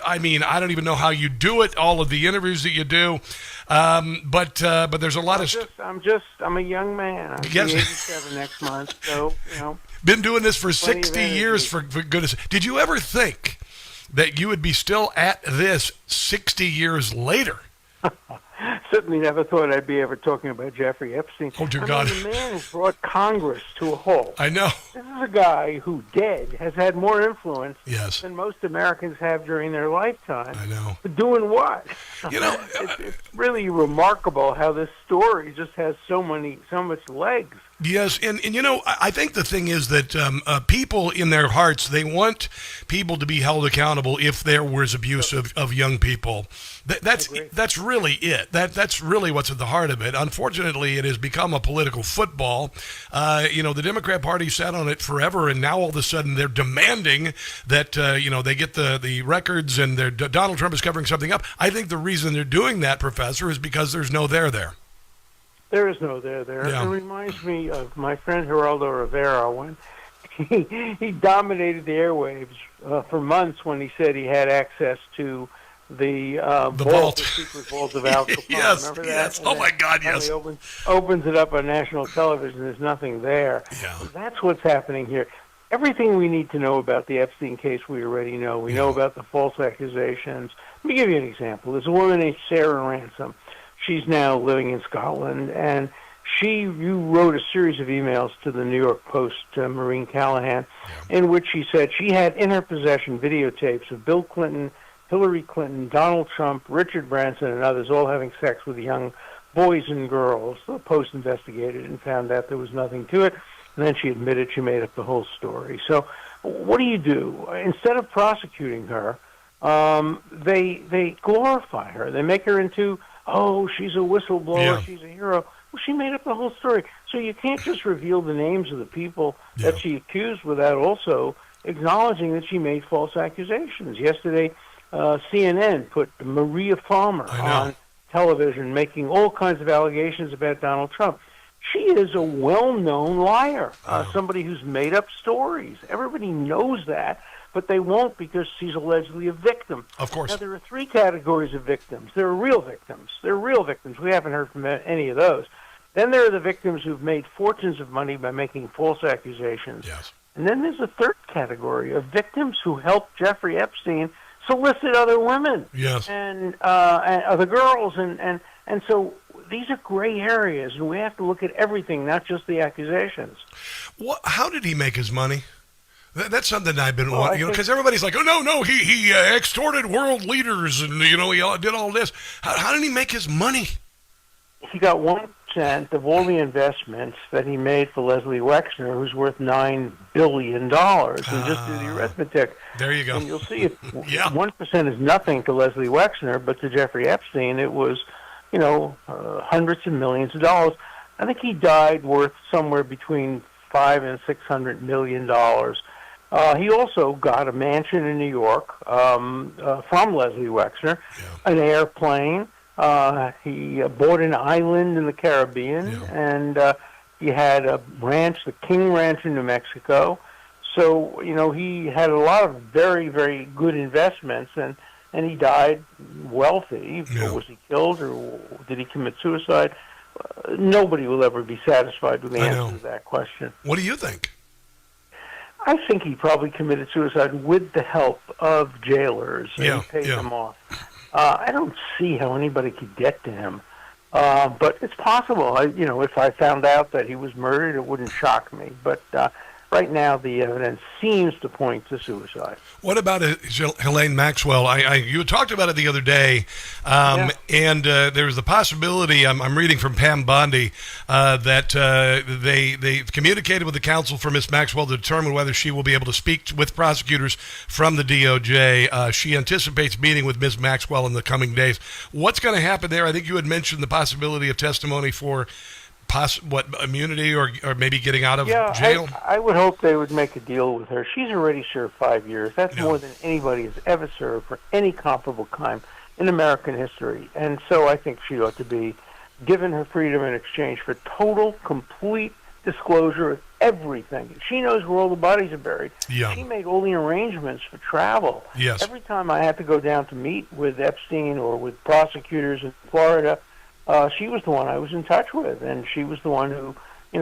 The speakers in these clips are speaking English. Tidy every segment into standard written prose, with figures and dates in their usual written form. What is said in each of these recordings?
I mean, I don't even know how you do it. All of the interviews that you do, but there's a lot I'm a young man. I'm 87 next month, so Been doing this for 60 years. For goodness, did you ever think that you would be still at this 60 years later? Certainly never thought I'd be ever talking about Jeffrey Epstein. Oh, dear God. The man has brought Congress to a halt. I know. This is a guy who, dead, has had more influence Yes. than most Americans have during their lifetime. I know. But doing what? It's really remarkable how this story just has so much legs. Yes, and I think the thing is that people in their hearts, they want people to be held accountable if there was abuse of young people. That's really it. That's really what's at the heart of it. Unfortunately, it has become a political football. The Democrat Party sat on it forever, and now all of a sudden they're demanding that they get the records, and Donald Trump is covering something up. I think the reason they're doing that, Professor, is because there's no there there. There is no there there. Yeah. It reminds me of my friend Geraldo Rivera when he dominated the airwaves for months when he said he had access to the vault, the secret vault of Al Capone. Yes, remember that? yes. Oh, my God, yes. Opens it up on national television. There's nothing there. Yeah. That's what's happening here. Everything we need to know about the Epstein case, we already know. We know about the false accusations. Let me give you an example. There's a woman named Sarah Ransom. She's now living in Scotland, and you wrote a series of emails to the New York Post, Maureen Callahan, in which she said she had in her possession videotapes of Bill Clinton, Hillary Clinton, Donald Trump, Richard Branson, and others all having sex with young boys and girls. The Post investigated and found out there was nothing to it, and then she admitted she made up the whole story. So what do? Instead of prosecuting her, they glorify her. They make her into, oh, she's a whistleblower, she's a hero. Well, she made up the whole story. So you can't just reveal the names of the people that she accused without also acknowledging that she made false accusations. Yesterday, CNN put Maria Farmer on television making all kinds of allegations about Donald Trump. She is a well-known liar, somebody who's made up stories. Everybody knows that. But they won't because she's allegedly a victim. Of course. Now, there are three categories of victims. There are real victims. We haven't heard from any of those. Then there are the victims who've made fortunes of money by making false accusations. Yes. And then there's a third category of victims who helped Jeffrey Epstein solicit other women. Yes. And other girls. And so these are gray areas, and we have to look at everything, not just the accusations. How did he make his money? That's something I've been wanting, because everybody's like, oh, no, he extorted world leaders, and, he did all this. How did he make his money? He got 1% of all the investments that he made for Leslie Wexner, who's worth $9 billion. And just do the arithmetic. There you go. And you'll see 1% is nothing to Leslie Wexner, but to Jeffrey Epstein, it was, hundreds of millions of dollars. I think he died worth somewhere between $500 and $600 million. He also got a mansion in New York from Leslie Wexner, an airplane. He bought an island in the Caribbean, and he had a ranch, the King Ranch in New Mexico. So, he had a lot of very, very good investments, and he died wealthy. Yeah. Was he killed, or did he commit suicide? Nobody will ever be satisfied with the answer to that question. What do you think? I think he probably committed suicide with the help of jailers and paid them off. I don't see how anybody could get to him, but it's possible. If I found out that he was murdered, it wouldn't shock me. But right now, the evidence seems to point to suicide. What about Ghislaine Maxwell? You talked about it the other day, and there's the possibility, I'm reading from Pam Bondi, that they communicated with the counsel for Ms. Maxwell to determine whether she will be able to speak with prosecutors from the DOJ. She anticipates meeting with Ms. Maxwell in the coming days. What's going to happen there? I think you had mentioned the possibility of testimony for immunity or maybe getting out of jail? I would hope they would make a deal with her. She's already served 5 years. That's more than anybody has ever served for any comparable crime in American history. And so I think she ought to be given her freedom in exchange for total, complete disclosure of everything. She knows where all the bodies are buried. Yeah. She made all the arrangements for travel. Yes. Every time I had to go down to meet with Epstein or with prosecutors in Florida, she was the one I was in touch with, and she was the one who,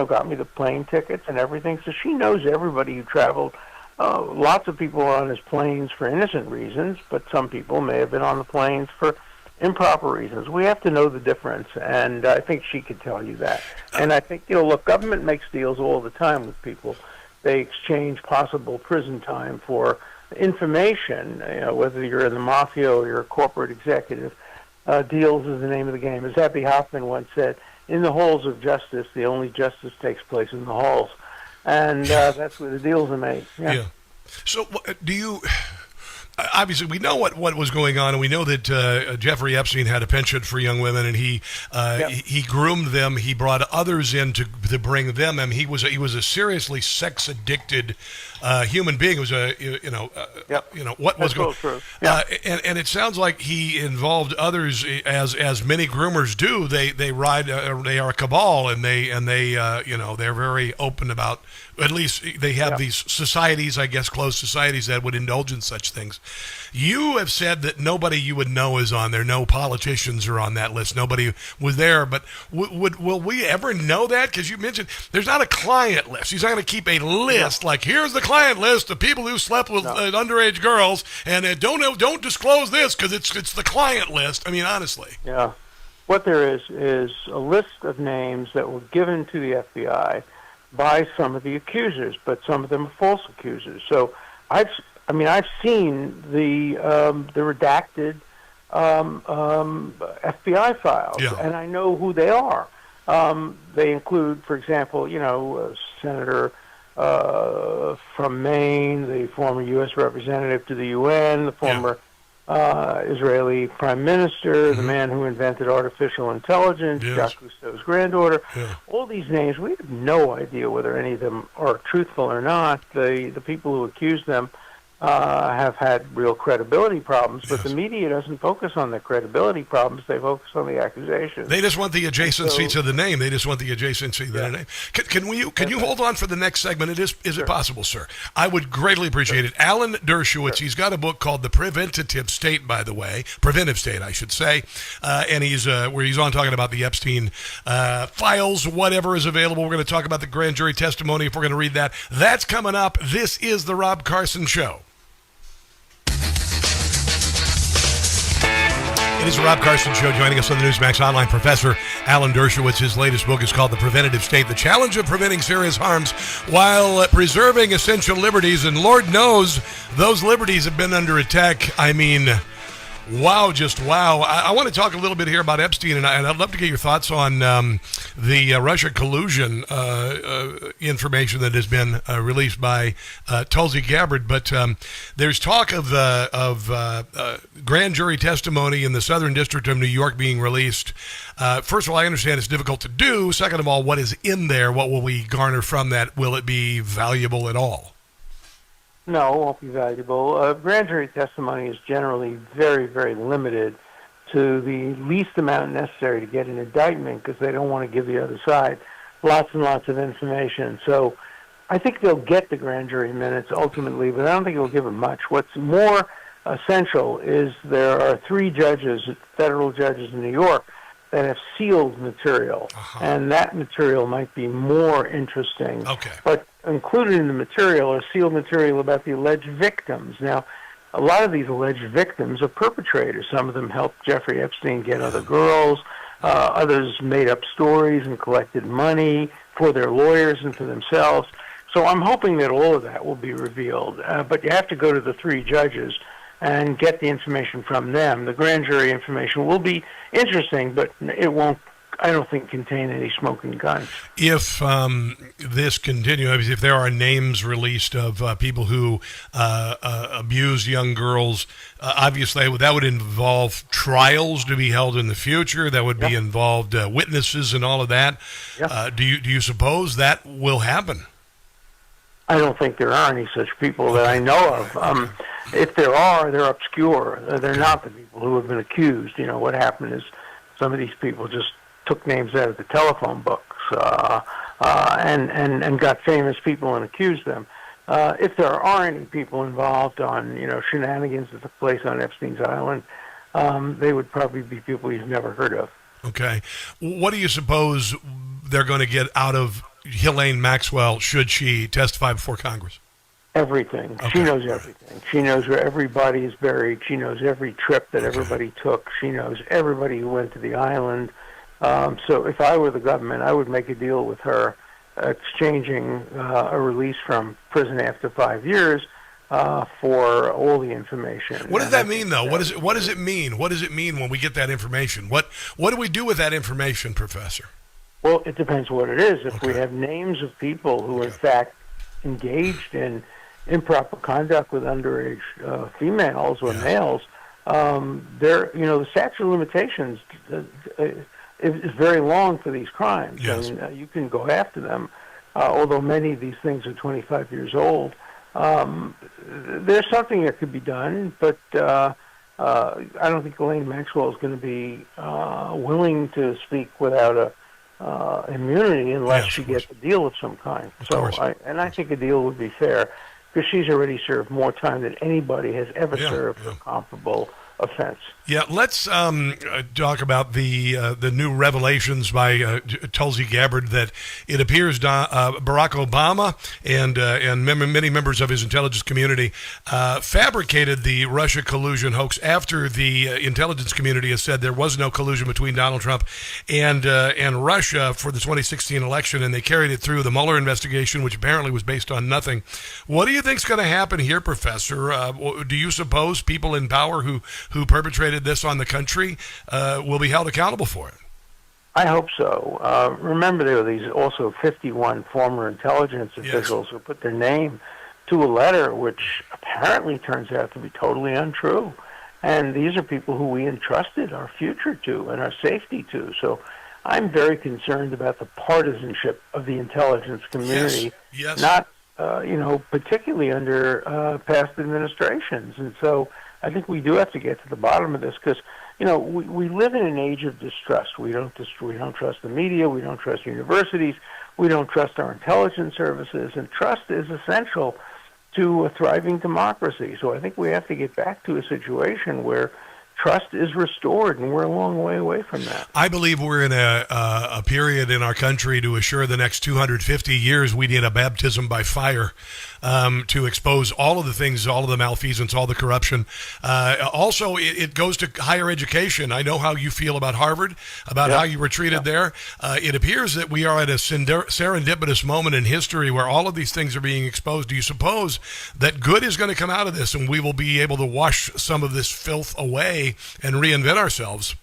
got me the plane tickets and everything. So she knows everybody who traveled. Lots of people are on his planes for innocent reasons, but some people may have been on the planes for improper reasons. We have to know the difference, and I think she could tell you that. And I think, look, government makes deals all the time with people. They exchange possible prison time for information, whether you're in the mafia or you're a corporate executive. Deals is the name of the game. As Abby Hoffman once said, in the halls of justice, the only justice takes place in the halls. And that's where the deals are made. Yeah. So do you... Obviously, we know what was going on, and we know that Jeffrey Epstein had a penchant for young women, and he groomed them. He brought others in to bring them in. He was a seriously sex addicted human being. It was what was going on. And it sounds like he involved others as many groomers do. They ride. They are a cabal, and they're very open about. At least they have these societies, I guess, closed societies that would indulge in such things. You have said that nobody you would know is on there. No politicians are on that list. Nobody was there. But will we ever know that? Because you mentioned there's not a client list. He's not going to keep a list like, here's the client list of people who slept with underage girls, and don't disclose this because it's the client list. I mean, honestly. Yeah. What there is a list of names that were given to the FBI by some of the accusers, but some of them are false accusers. So I've seen the redacted FBI files, and I know who they are. They include, for example, a senator from Maine, the former U.S. representative to the UN, the former Israeli prime minister, the man who invented artificial intelligence, Jacques Cousteau's granddaughter. All these names, we have no idea whether any of them are truthful or not. The people who accuse them have had real credibility problems, but the media doesn't focus on the credibility problems. They focus on the accusations. They just want the adjacency to the name. They just want the adjacency to the name. Can you hold on for the next segment? Is it possible, sir? I would greatly appreciate it. Alan Dershowitz, he's got a book called The Preventative State, by the way. Preventive State, I should say. And he's where he's on talking about the Epstein files, whatever is available. We're going to talk about the grand jury testimony if we're going to read that. That's coming up. This is The Rob Carson Show. It is the Rob Carson Show. Joining us on the NEWSMAX Online, Professor Alan Dershowitz. His latest book is called The Preventative State, The Challenge of Preventing Serious Harms While Preserving Essential Liberties. And Lord knows those liberties have been under attack. I mean, wow, just wow. I want to talk a little bit here about Epstein, and I'd love to get your thoughts on the Russia collusion information that has been released by Tulsi Gabbard. But there's talk of grand jury testimony in the Southern District of New York being released. First of all, I understand it's difficult to do. Second of all, what is in there? What will we garner from that? Will it be valuable at all? No, it won't be valuable. Grand jury testimony is generally very, very limited to the least amount necessary to get an indictment because they don't want to give the other side lots and lots of information. So I think they'll get the grand jury minutes ultimately, but I don't think it'll give them much. What's more essential is there are 3 judges, federal judges in New York, that have sealed material, and that material might be more interesting. But included in the material are sealed material about the alleged victims. Now, a lot of these alleged victims are perpetrators. Some of them helped Jeffrey Epstein get other girls. Others made up stories and collected money for their lawyers and for themselves. So I'm hoping that all of that will be revealed. But you have to go to the 3 judges and get the information from them. The grand jury information will be interesting, but it won't, I don't think, contain any smoking guns. If this continues, if there are names released of people who abuse young girls, obviously that would involve trials to be held in the future. That would be involved witnesses and all of that. Do you suppose that will happen? I don't think there are any such people that I know of. If there are, they're obscure. They're not the people who have been accused. What happened is some of these people just took names out of the telephone books. and got famous people and accused them. If there are any people involved on shenanigans that took place on Epstein's Island, they would probably be people you've never heard of. Okay. What do you suppose they're going to get out of Ghislaine Maxwell should she testify before Congress? Everything. Okay. She knows everything. She knows where everybody is buried. She knows every trip that everybody took. She knows everybody who went to the island. So if I were the government, I would make a deal with her, exchanging a release from prison after 5 years for all the information. What does that mean, though? What does it mean? What does it mean when we get that information? What do we do with that information, Professor? Well, it depends what it is. If we have names of people who, in fact, engaged in improper conduct with underage females or males, the statute of limitations is very long for these crimes, and you can go after them. Although many of these things are 25 years old, there's something that could be done, but I don't think Ghislaine Maxwell is going to be willing to speak without immunity unless she gets a deal of some kind. I think a deal would be fair, because she's already served more time than anybody has ever served for a comparable offense. Yeah, let's talk about the new revelations by Tulsi Gabbard that it appears Barack Obama and many members of his intelligence community fabricated the Russia collusion hoax after the intelligence community has said there was no collusion between Donald Trump and Russia for the 2016 election, and they carried it through the Mueller investigation, which apparently was based on nothing. What do you think is going to happen here, Professor? Do you suppose people in power who perpetrated this on the country will be held accountable for it? I hope so. Remember, there were these also 51 former intelligence officials who put their name to a letter which apparently turns out to be totally untrue. And these are people who we entrusted our future to and our safety to. So I'm very concerned about the partisanship of the intelligence community, not particularly under past administrations. And so I think we do have to get to the bottom of this, because we live in an age of distrust. We don't trust the media. We don't trust universities. We don't trust our intelligence services. And trust is essential to a thriving democracy. So I think we have to get back to a situation where trust is restored, and we're a long way away from that. I believe we're in a period in our country to assure the next 250 years we need a baptism by fire to expose all of the things, all of the malfeasance, all the corruption. Also, it goes to higher education. I know how you feel about Harvard, about how you were treated there. It appears that we are at a serendipitous moment in history where all of these things are being exposed. Do you suppose that good is going to come out of this and we will be able to wash some of this filth away and reinvent ourselves?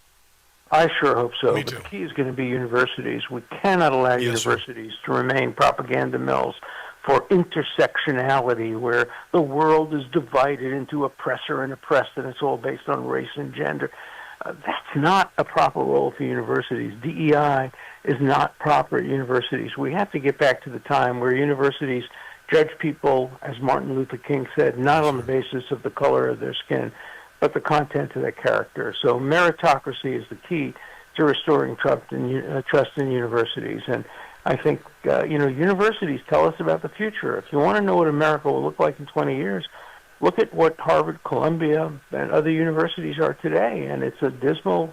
I sure hope so. Me but too. The key is going to be universities. We cannot allow universities to remain propaganda mills for intersectionality, where the world is divided into oppressor and oppressed, and it's all based on race and gender. That's not a proper role for universities. DEI is not proper at universities. We have to get back to the time where universities judge people, as Martin Luther King said, not on the basis of the color of their skin, but the content of their character. So meritocracy is the key to restoring trust in universities. And I think, universities tell us about the future. If you want to know what America will look like in 20 years, look at what Harvard, Columbia, and other universities are today, and it's a dismal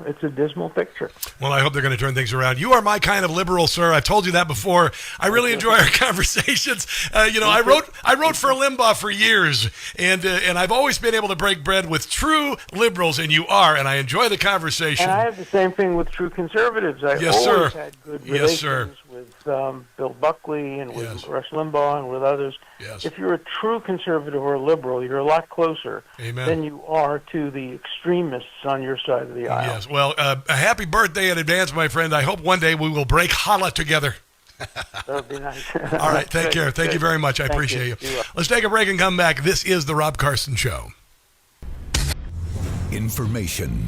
picture. Well, I hope they're going to turn things around. You are my kind of liberal, sir. I've told you that before. I really enjoy our conversations. I wrote for Limbaugh for years, and I've always been able to break bread with true liberals, and you are, and I enjoy the conversation. And I have the same thing with true conservatives. I've always had good relations with Bill Buckley and with Rush Limbaugh and with others. Yes. If you're a true conservative or a liberal, you're a lot closer than you are to the extremists on your side of the aisle. Yes. Well, a happy birthday in advance, my friend. I hope one day we will break challah together. That would be nice. All right. Take care. Thank you very much. I appreciate you. Let's take a break and come back. This is The Rob Carson Show. Information.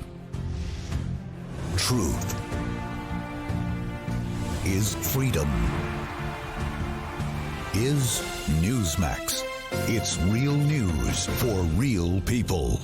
Truth. Is freedom. Is NEWSMAX. It's real news for real people.